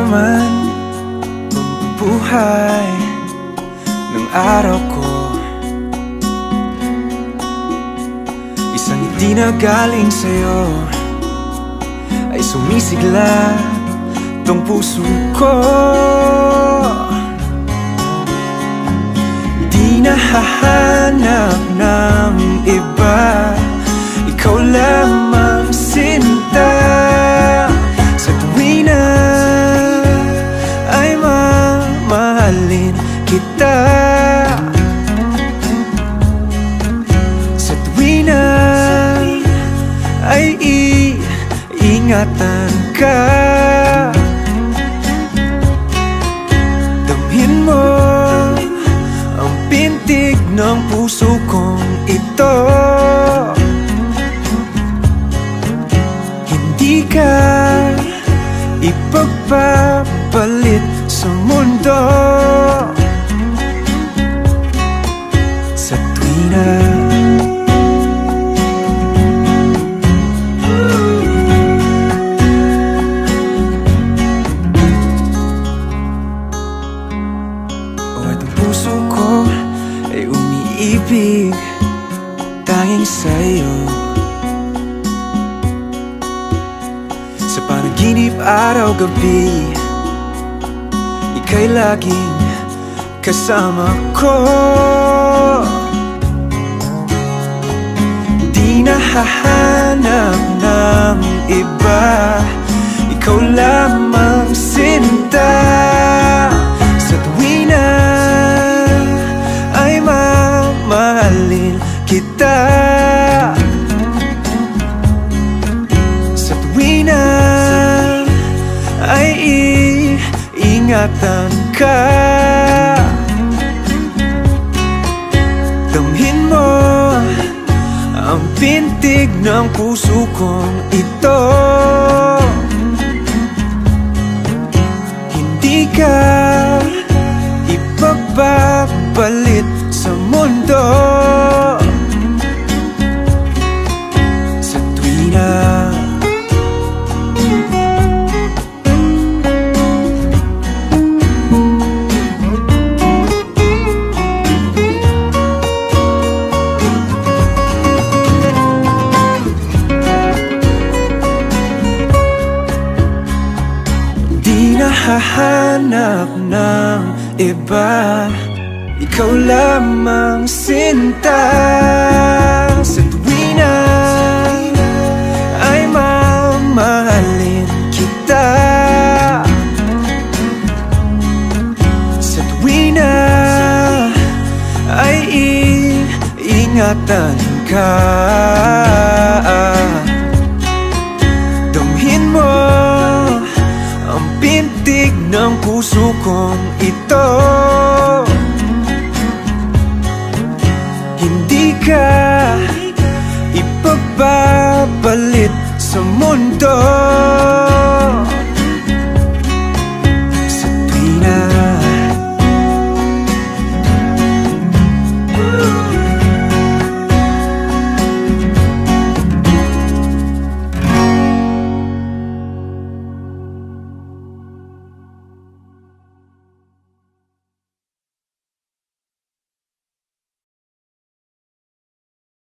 naman ang buhay ng araw ko. Isang hindi na galing sa'yo ay sumisigla tong puso ko. Di na hahanap ng iba, ikaw lamang sinta. Sa tuwi na ay mamahalin kita. Sa tuwi na ay iingatan ka. Damhin mo ang pintig ng puso kong ito. Hindi ka ipagpapalit sa mundo. Sa tuwi na puso ko ay umiibig tanging sa'yo. Sa panaginip araw-gabi, ika'y laging kasama ko. Di na hahanap ng iba, ikaw lamang sinta. Sa tuwi na ay mamahalin kita. Sa tuwi na ay iingatan ka. Damhin mo ang pintig ng puso kong ito. Hindi ka ipagpapalit sa mundo. Sa tuwi na di na hahanap ng iba, ikaw lamang sinta. Sa tuwi na ay mamahalin kita. Sa tuwi na ay iingatan ka. Damhin mo ang pintig ng puso kong ito. Hindi ka ipagpapalit sa mundo.